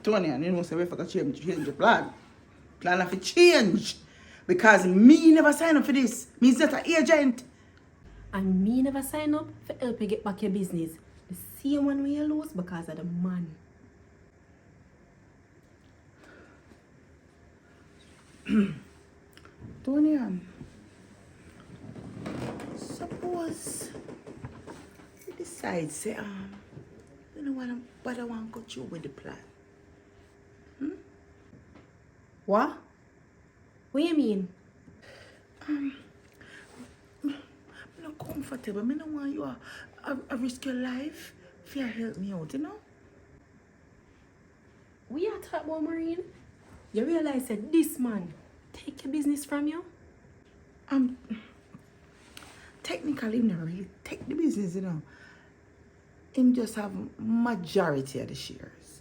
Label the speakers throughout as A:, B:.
A: Tony, and you know, say we forgot to change the plan. Plan have to change. Because me never sign up for this. Me is not an agent.
B: And me never sign up for help you get back your business. The same one we lose because of the man.
A: Tony, suppose you decide, say, you know what I want to go through with the plan.
B: What? What you mean?
A: I'm not comfortable. I don't want you to risk your life if you help me out, you know?
B: We are talking about Maureen. You realize that this man take your business from you?
A: Technically, him not really take the business, you know. Him just have majority of the shares.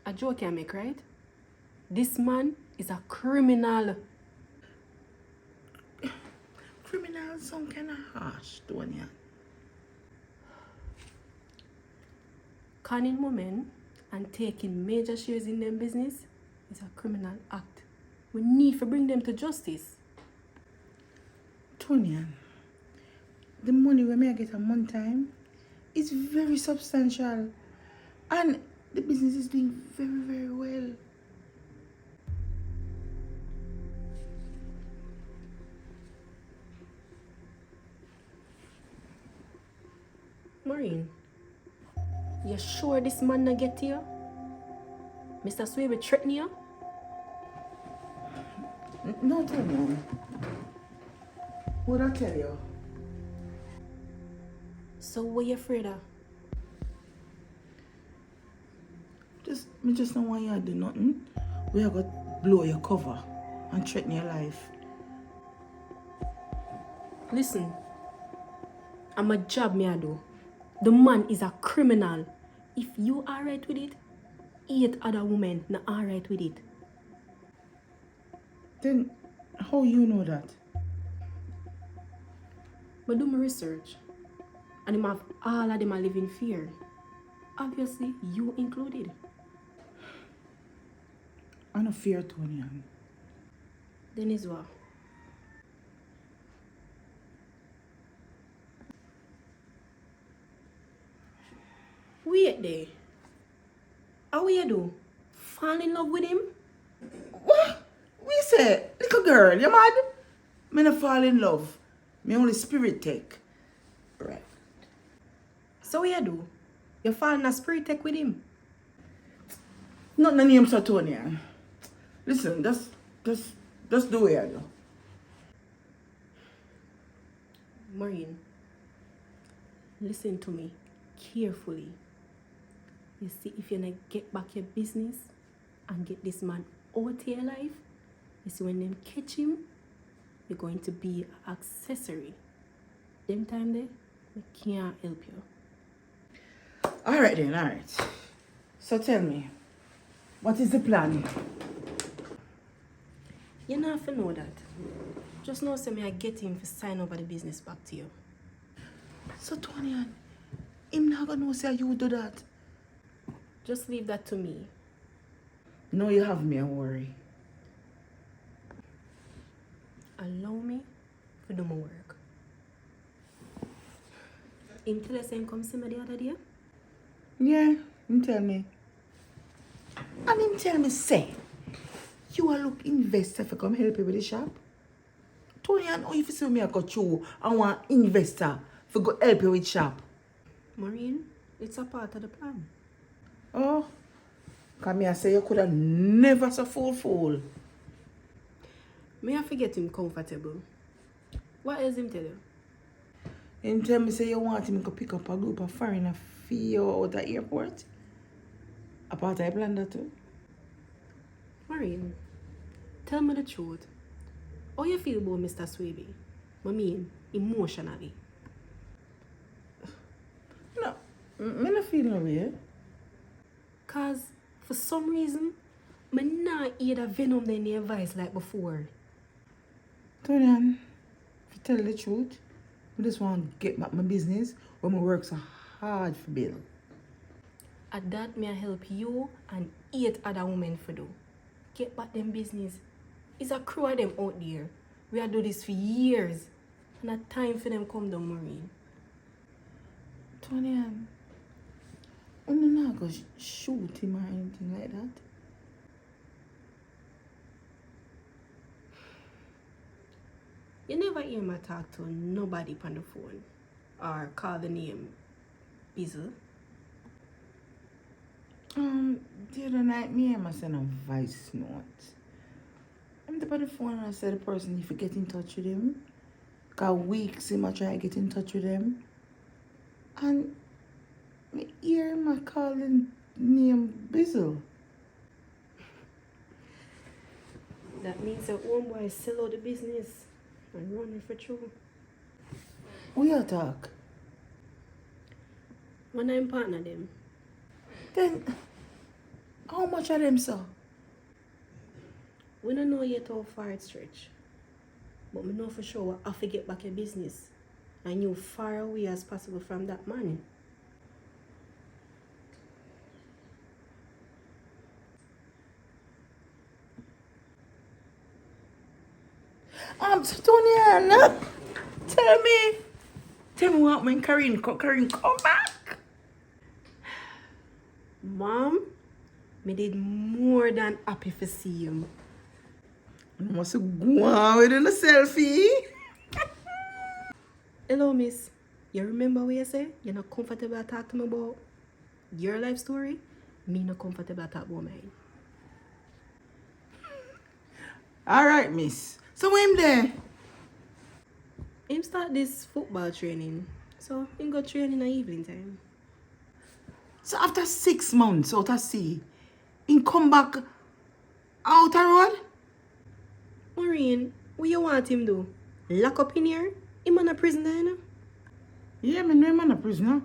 B: A joke I make, right? This man is a criminal.
A: Criminal sound kind of harsh, don't you?
B: Conning women and taking major shares in their business is a criminal act. We need to bring them to justice.
A: Tonya, the money we may get a month time is very substantial. And the business is doing very, very well.
B: Maureen, you sure this man not get to you? Mr. Swaby threaten you?
A: No, Tonya. What I tell you?
B: So what you afraid of?
A: Me just don't want you to do nothing. We are going to blow your cover and threaten your life.
B: Listen, I'm a job me I do. The man is a criminal. If you are right with it, 8 other women not alright with it.
A: Then how you know that?
B: But do my research. And him have all of them are live in fear. Obviously, you included.
A: I don't fear Tonya.
B: Then is what? Wait there. How you do? Fall in love with him?
A: What? We say, little girl, you mad? Me not fall in love. Me only spirit take. Right.
B: So what you do? You fall in a spirit tech with him?
A: Not the name so Tonya. Listen, just do it, I do.
B: Maureen, listen to me carefully. You see, if you not get back your business and get this man out of your life, you see, when them catch him, you're going to be an accessory. Them time there, we can't help you.
A: Alright then, alright. So tell me, what is the plan?
B: You don't have to know that. Just know say me I get him to sign over the business back to you.
A: So Tonya, him not gonna know say you do that.
B: Just leave that to me.
A: No, you have me a worry.
B: Allow me to do my work. Him tell us him come see me the other day?
A: Yeah, him tell me. And him tell me, say, you are look investor for come help you with the shop. Tony, and if you see me I got you, I want investor for go help you with shop.
B: Maureen, it's a part of the plan.
A: Oh, come here, say you could have never so fool.
B: May I forget him comfortable? What else him tell you?
A: Him tell me say you want him to pick up a group of foreigners for you out the airport. A part I plan that too.
B: Maureen, tell me the truth. How you feel about Mr. Swaby? I mean, emotionally.
A: No, me not feel no way.
B: Cause for some reason, I not hear the venom in your voice like before.
A: Tony, to tell the truth, I just want to get back my business where I work so hard for bill.
B: At that may I help you and 8 other women for do. Get back them business. It's a crew of them out there. We have do this for years. And a time for them come down, Maureen.
A: Tony, I'm not going to shoot him or anything like that.
B: You never hear me talk to nobody on the phone or call the name Bizzle.
A: The other night, me and I sent a voice note. I'm on the phone and I said the person, if you get in touch with him, because weeks him I try to get in touch with him. And me hear him calling name Bizzle.
B: That means that homeboy sell out the business and run it for true.
A: We are talk.
B: When I'm partner them,
A: Then, how much of them, sir?
B: we don't know yet how far it stretch. But we know for sure I have to get back your business. And you far away as possible from that man.
A: So Tony, tell me what when Karin come back.
B: Mom, me did more than happy to see him.
A: You must go on with a selfie.
B: Hello, miss. You remember what you say? You're not comfortable to talk to me about your life story? Me not comfortable to talk about mine.
A: Alright, miss. So when him there?
B: Him start this football training. So him go train in the evening time.
A: So after 6 months out of sea, he come back out the road?
B: Maureen, what you want him do? Lock up in here? Him in a prison there, you know?
A: Yeah, me know him in a prisoner.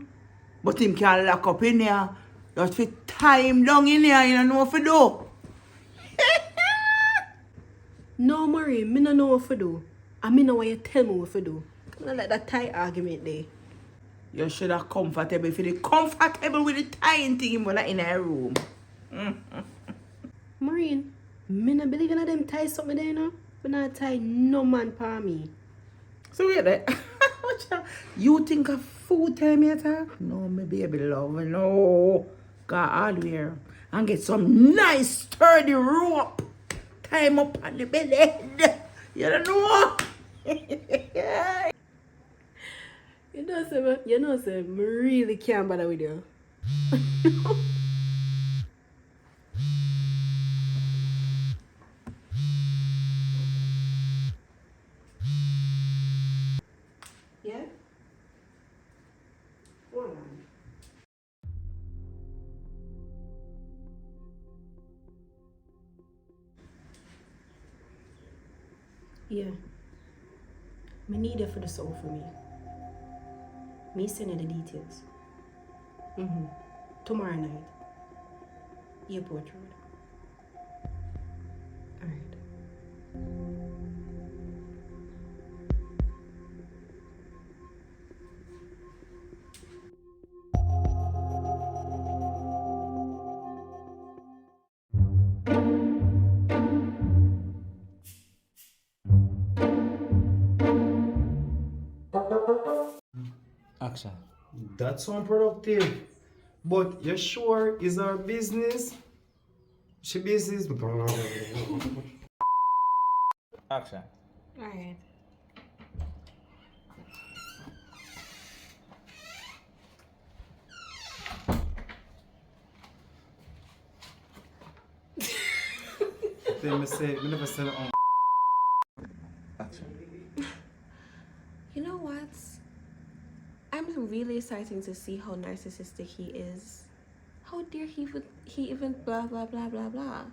A: But him can't lock up in there. You have to tie him down in there, you don't know what to do.
B: No, Maureen, me no know what to do. And me know what you tell me what to do. I don't like that tie argument there.
A: You should have comfortable. If you're comfortable with the tying thing, you're not in a room.
B: Maureen, me no believe in them tie something there, you know? But not tie no man pa me.
A: So wait there. You think a food time you talk? No, my baby love, no. Got hardware. And get some nice sturdy rope. Tie him up on the bed. You don't know.
B: You know, say, me really can't bother with you. Yeah? Go on. Yeah. Me need it for the soul for me. Me send you the details. Tomorrow night. Airport Road. Alright.
C: Action.
D: That's unproductive. But you sure is our business? She business.
C: Action.
B: Alright.
D: Then me say, me never said it on.
C: Action.
B: You know what? I'm really excited to see how narcissistic he is. How dare he even blah blah blah blah blah.